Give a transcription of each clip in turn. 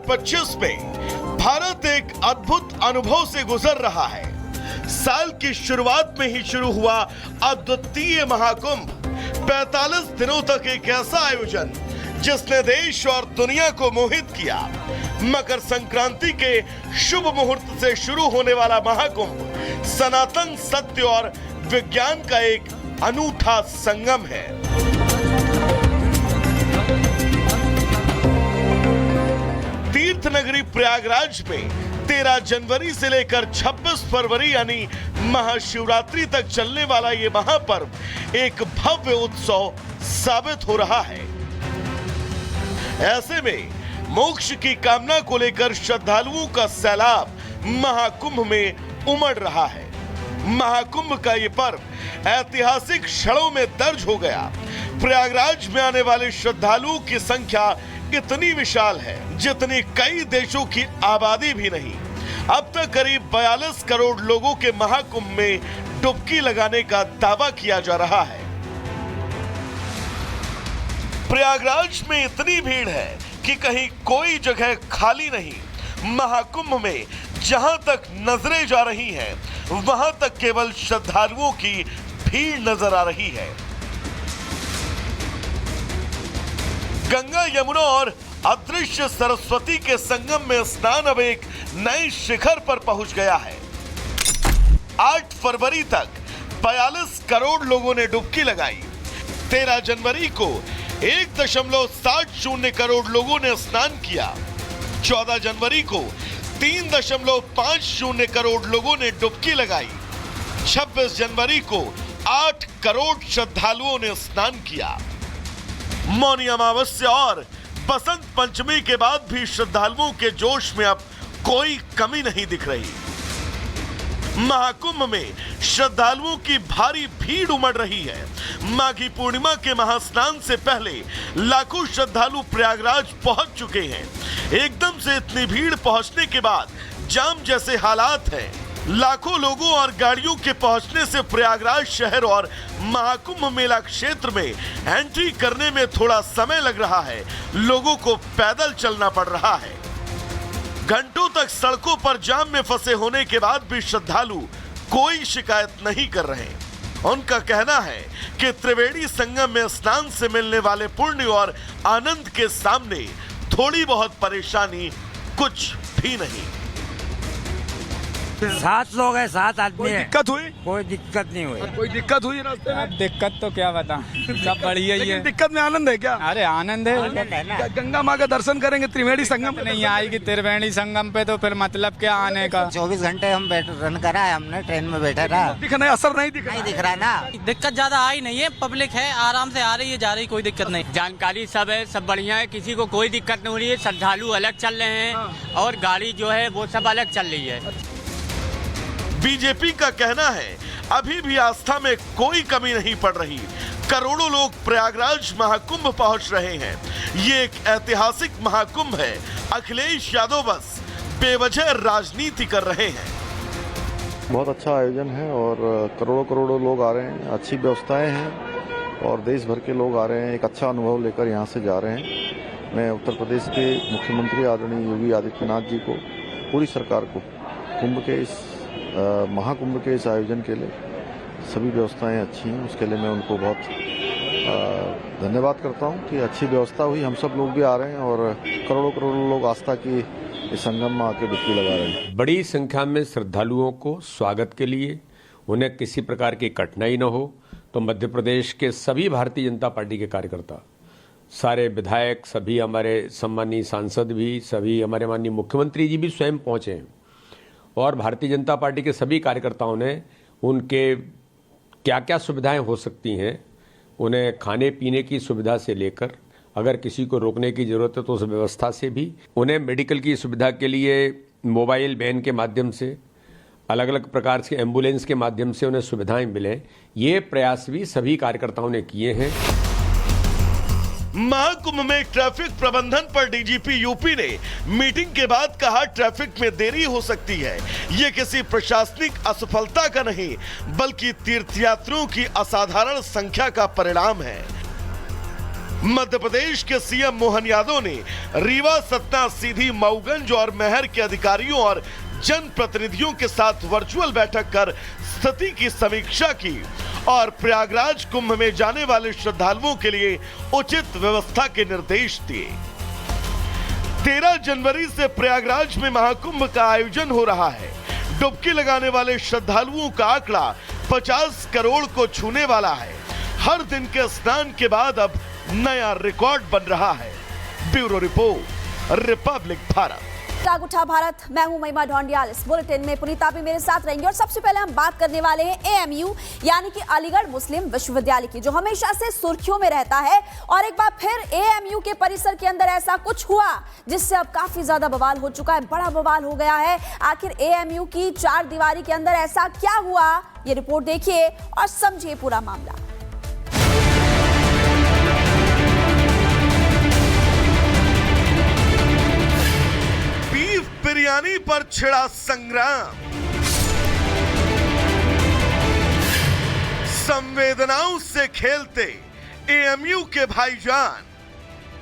2025 में भारत एक अद्भुत अनुभव से गुजर रहा है। साल की शुरुआत में ही शुरू हुआ अद्वितीय महाकुंभ। 45 दिनों तक एक ऐसा आयोजन जिसने देश और दुनिया को मोहित किया। मकर संक्रांति के शुभ मुहूर्त से शुरू होने वाला महाकुंभ सनातन सत्य और विज्ञान का एक अनूठा संगम है। तीर्थ नगरी प्रयागराज में 13 जनवरी से लेकर 26 फरवरी यानी महाशिवरात्रि तक चलने वाला ये महापर्व एक भव्य उत्सव साबित हो रहा है। ऐसे में मोक्ष की कामना को लेकर श्रद्धालुओं का सैलाब महाकुंभ में उमड़ रहा है। महाकुंभ का ये पर्व ऐतिहासिक क्षणों में दर्ज हो गया। प्रयागराज में आने वाले श्रद्धालुओं की संख्या इतनी विशाल है जितनी कई देशों की आबादी भी नहीं। अब तक करीब 42 करोड़ लोगों के महाकुंभ में डुबकी लगाने का दावा किया जा रहा है। प्रयागराज में इतनी भीड़ है कि कहीं कोई जगह खाली नहीं। महाकुंभ में जहां तक नजरें जा रही हैं, वहां तक केवल श्रद्धालुओं की भीड़ नजर आ रही है। गंगा, यमुना और अदृश्य सरस्वती के संगम में स्नान अब एक नए शिखर पर पहुंच गया है। 8 फरवरी तक 42 करोड़ लोगों ने डुबकी लगाई। 13 जनवरी को 1.70 करोड़ लोगों ने स्नान किया। 14 जनवरी को 3.50 करोड़ लोगों ने डुबकी लगाई। 26 जनवरी को 8 करोड़ श्रद्धालुओं ने स्नान किया। मौनी अमावस्या और बसंत पंचमी के बाद भी श्रद्धालुओं के जोश में अब कोई कमी नहीं दिख रही। महाकुंभ में श्रद्धालुओं की भारी भीड़ उमड़ रही है। माघी पूर्णिमा के महास्नान से पहले लाखों श्रद्धालु प्रयागराज पहुंच चुके हैं। एकदम से इतनी भीड़ पहुंचने के बाद जाम जैसे हालात हैं। लाखों लोगों और गाड़ियों के पहुंचने से प्रयागराज शहर और महाकुंभ मेला क्षेत्र में एंट्री करने में थोड़ा समय लग रहा है। लोगों को पैदल चलना पड़ रहा है। घंटों तक सड़कों पर जाम में फंसे होने के बाद भी श्रद्धालु कोई शिकायत नहीं कर रहे। उनका कहना है कि त्रिवेणी संगम में स्नान से मिलने वाले पुण्य और आनंद के सामने थोड़ी बहुत परेशानी कुछ भी नहीं। 7 लोग हैं, 7 आदमी हैं। दिक्कत हुई? कोई दिक्कत नहीं हुई। कोई दिक्कत हुई रास्ते में? दिक्कत तो क्या बता, सब बढ़िया ही है। दिक्कत में आनंद है क्या? अरे आनंद है। गंगा माँ का दर्शन करेंगे त्रिवेणी संगम नहीं आएगी त्रिवेणी संगम पे तो फिर मतलब क्या आने का। 24 घंटे हम रन करा है, हमने ट्रेन में बैठा रहा। दिखना असर नहीं दिख रहा ना। दिक्कत ज्यादा आई नहीं है, पब्लिक है, आराम से आ रही है, जा रही, कोई दिक्कत नहीं। जानकारी सब है, सब बढ़िया है, किसी को कोई दिक्कत नहीं हो रही है। श्रद्धालु अलग चल रहे हैं और गाड़ी जो है वो सब अलग चल रही है। बीजेपी का कहना है अभी भी आस्था में कोई कमी नहीं पड़ रही। करोड़ों लोग प्रयागराज महाकुंभ पहुंच रहे हैं। ये एक ऐतिहासिक महाकुंभ है। अखिलेश यादव बस बेवजह राजनीति कर रहे हैं। बहुत अच्छा आयोजन है और करोड़ों लोग आ रहे हैं। अच्छी व्यवस्थाएं हैं और देश भर के लोग आ रहे हैं। एक अच्छा अनुभव लेकर यहाँ से जा रहे हैं। मैं उत्तर प्रदेश के मुख्यमंत्री आदरणीय योगी आदित्यनाथ जी को, पूरी सरकार को कुंभ के इस महाकुंभ के इस आयोजन के लिए सभी व्यवस्थाएं अच्छी हैं, उसके लिए मैं उनको बहुत धन्यवाद करता हूं कि अच्छी व्यवस्था हुई। हम सब लोग भी आ रहे हैं और करोड़ों लोग आस्था की इस संगम में आके डुबकी लगा रहे हैं। बड़ी संख्या में श्रद्धालुओं को स्वागत के लिए उन्हें किसी प्रकार की कठिनाई न हो तो मध्य प्रदेश के सभी भारतीय जनता पार्टी के कार्यकर्ता, सारे विधायक, सभी हमारे सम्मानीय सांसद भी, सभी हमारे माननीय मुख्यमंत्री जी भी स्वयं पहुंचे हैं और भारतीय जनता पार्टी के सभी कार्यकर्ताओं ने उनके क्या क्या सुविधाएं हो सकती हैं, उन्हें खाने पीने की सुविधा से लेकर अगर किसी को रोकने की जरूरत है तो उस व्यवस्था से भी, उन्हें मेडिकल की सुविधा के लिए मोबाइल वैन के माध्यम से, अलग अलग प्रकार से एम्बुलेंस के माध्यम से उन्हें सुविधाएं मिलें, ये प्रयास भी सभी कार्यकर्ताओं ने किए हैं। महाकुंभ में ट्रैफिक प्रबंधन पर डीजीपी यूपी ने मीटिंग के बाद कहा, ट्रैफिक में देरी हो सकती है। ये किसी प्रशासनिक असफलता का नहीं बल्कि तीर्थयात्रियों की असाधारण संख्या का परिणाम है। मध्य प्रदेश के सीएम मोहन यादव ने रीवा, सतना, सीधी, मऊगंज और महर के अधिकारियों और जनप्रतिनिधियों के साथ वर्चुअल बैठक कर स्थिति की समीक्षा की और प्रयागराज कुंभ में जाने वाले श्रद्धालुओं के लिए उचित व्यवस्था के निर्देश दिए। 13 जनवरी से प्रयागराज में महाकुंभ का आयोजन हो रहा है। डुबकी लगाने वाले श्रद्धालुओं का आंकड़ा 50 करोड़ को छूने वाला है। हर दिन के स्नान के बाद अब नया रिकॉर्ड बन रहा है। Bureau report, Republic Bharat. जाग उठा भारत, मैं हूं महिमा ढोंडियाल। इस बुलेटिन में पुनीता भी मेरे साथ रहेंगे और सबसे पहले हम बात करने वाले हैं एएमयू यानी कि अलीगढ़ मुस्लिम विश्वविद्यालय की, जो हमेशा से सुर्खियों में रहता है। और एक बार फिर एएमयू के परिसर के अंदर ऐसा कुछ हुआ जिससे अब काफी ज्यादा बवाल हो चुका है, बड़ा बवाल हो गया है। आखिर एएमयू की 4 दीवारी के अंदर ऐसा क्या हुआ, ये रिपोर्ट देखिए और समझिए पूरा मामला। बिरयानी पर छिड़ा संग्राम, संवेदनाओं से खेलते एएमयू के भाईजान।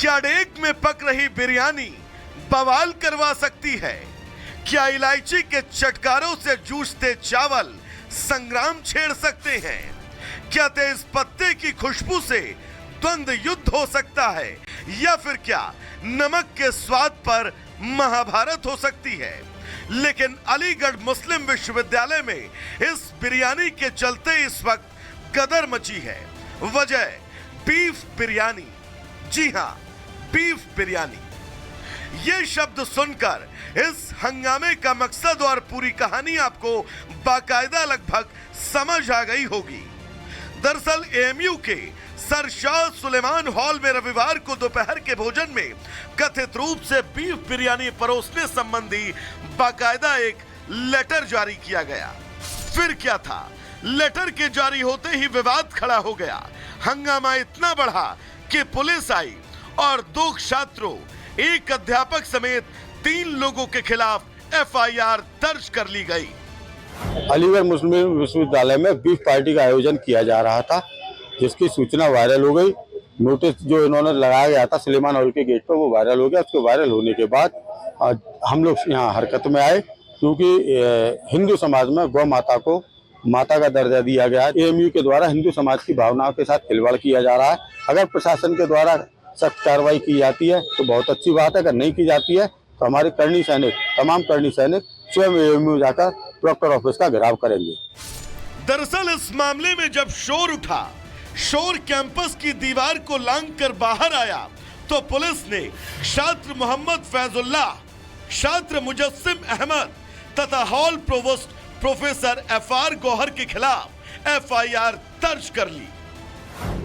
क्या डेग में पक रही बिरयानी बवाल करवा सकती है? क्या इलायची के चटकारों से जूझते चावल संग्राम छेड़ सकते हैं? क्या तेज पत्ते की खुशबू से द्वंद्व युद्ध हो सकता है? या फिर क्या नमक के स्वाद पर महाभारत हो सकती है? लेकिन अलीगढ़ मुस्लिम विश्वविद्यालय में इस बिरयानी के चलते इस वक्त गदर मची है। वजह बीफ बिरयानी। जी हां, बीफ बिरयानी। ये शब्द सुनकर इस हंगामे का मकसद और पूरी कहानी आपको बाकायदा लगभग समझ आ गई होगी। दरअसल एएमयू के सर शाह सुलेमान हॉल में रविवार को दोपहर के भोजन में कथित रूप से बीफ बिरयानी परोसने संबंधी बाकायदा एक लेटर जारी किया गया। फिर क्या था, लेटर के जारी होते ही विवाद खड़ा हो गया। हंगामा इतना बढ़ा कि पुलिस आई और 2 छात्रों, एक अध्यापक समेत 3 लोगों के खिलाफ एफआईआर दर्ज कर ली गई। अलीगढ़ मुस्लिम विश्वविद्यालय में बीफ पार्टी का आयोजन किया जा रहा था, जिसकी सूचना वायरल हो गई। नोटिस जो इन्होंने लगाया गया था सुलेमान हॉल के गेट पर, वो वायरल हो गया। उसके वायरल होने के बाद हम लोग यहाँ हरकत में आए, क्योंकि हिंदू समाज में गौ माता को माता का दर्जा दिया गया है। एएमयू के द्वारा हिंदू समाज की भावनाओं के साथ खिलवाड़ किया जा रहा है। अगर प्रशासन के द्वारा सख्त कार्रवाई की जाती है तो बहुत अच्छी बात है, अगर नहीं की जाती है तो हमारे करनी सैनिक, तमाम करनी सैनिक स्वयं एएमयू जाकर प्रोक्टर ऑफिस का घेराव करेंगे। दरअसल इस मामले में जब शोर उठा, शोर कैंपस की दीवार को लांघकर बाहर आया, तो पुलिस ने छात्र मोहम्मद फैजुल्लाह, छात्र मुजस्सिम अहमद तथा hall provost professor FR Gauhar के खिलाफ एफआईआर दर्ज कर ली।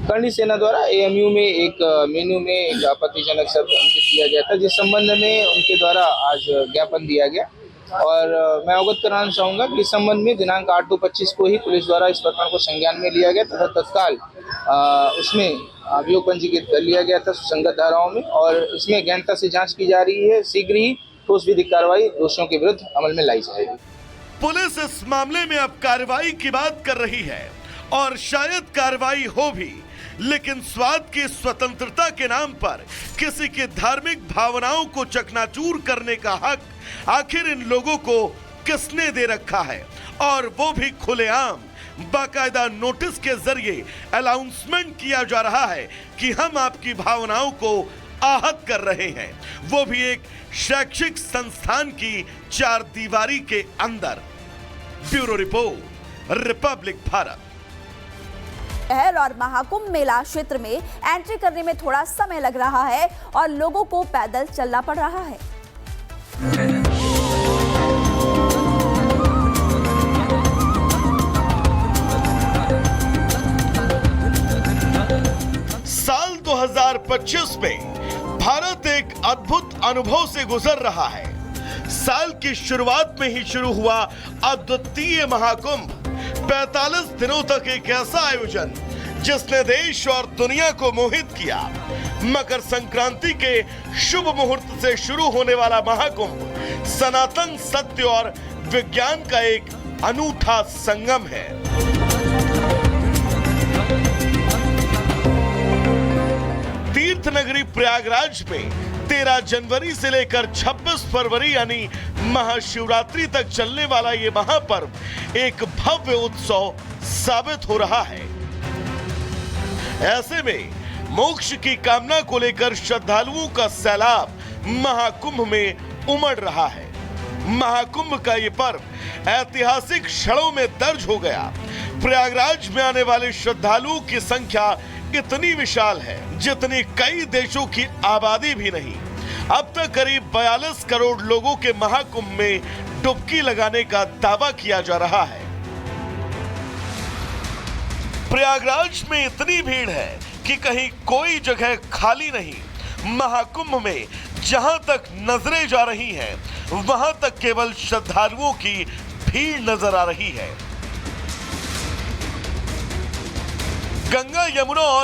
करनी सेना द्वारा एएमयू में एक मेन्यू में एक आपत्तिजनक शब्द अंकित किया गया था, जिस संबंध में उनके द्वारा आज ज्ञापन दिया गया। और मैं अवगत कराना चाहूँगा कि इस संबंध में दिनांक 8/2/25 को ही पुलिस द्वारा इस प्रकरण को संज्ञान में लिया गया तथा तत्काल उसमें अभियोग पंजीकृत कर लिया गया था सुसंगत धाराओं में, और इसमें गहनता से जांच की जा रही है। शीघ्र ही ठोस विधिक कार्रवाई दोषियों के विरुद्ध अमल में लाई जाएगी। पुलिस इस मामले में अब कार्रवाई की बात कर रही है और शायद कार्रवाई हो भी, लेकिन स्वाद की स्वतंत्रता के नाम पर किसी की धार्मिक भावनाओं को चकनाचूर करने का हक आखिर इन लोगों को किसने दे रखा है? और वो भी खुलेआम, बाकायदा नोटिस के जरिए अनाउंसमेंट किया जा रहा है कि हम आपकी भावनाओं को आहत कर रहे हैं, वो भी एक शैक्षिक संस्थान की 4 दीवारी के अंदर। Bureau report, Republic Bharat. शहर और महाकुंभ मेला क्षेत्र में एंट्री करने में थोड़ा समय लग रहा है और लोगों को पैदल चलना पड़ रहा है। साल 2025 में भारत एक अद्भुत अनुभव से गुजर रहा है। साल की शुरुआत में ही शुरू हुआ अद्वितीय महाकुंभ। 45 दिनों तक एक ऐसा आयोजन जिसने देश और दुनिया को मोहित किया। मकर संक्रांति के शुभ मुहूर्त से शुरू होने वाला महाकुंभ सनातन सत्य और विज्ञान का एक अनूठा संगम है। नगरी प्रयागराज में 13 जनवरी से लेकर 26 फरवरी यानी महाशिवरात्रि तक चलने वाला ये महापर्व एक भव्य उत्सव साबित हो रहा है। ऐसे में मोक्ष की कामना को लेकर श्रद्धालुओं का सैलाब महाकुंभ में उमड़ रहा है। महाकुंभ का ये पर्व ऐतिहासिक क्षणों में दर्ज हो गया। प्रयागराज में आने वाले श्रद्धालुओं की संख्या इतनी विशाल है जितनी कई देशों की आबादी भी नहीं। अब तक करीब 42 करोड़ लोगों के महाकुंभ में डुबकी लगाने का दावा किया जा रहा है। प्रयागराज में इतनी भीड़ है कि कहीं कोई जगह खाली नहीं। महाकुंभ में जहां तक नजरें जा रही हैं, वहां तक केवल श्रद्धालुओं की भीड़ नजर आ रही है। गंगा, यमुना और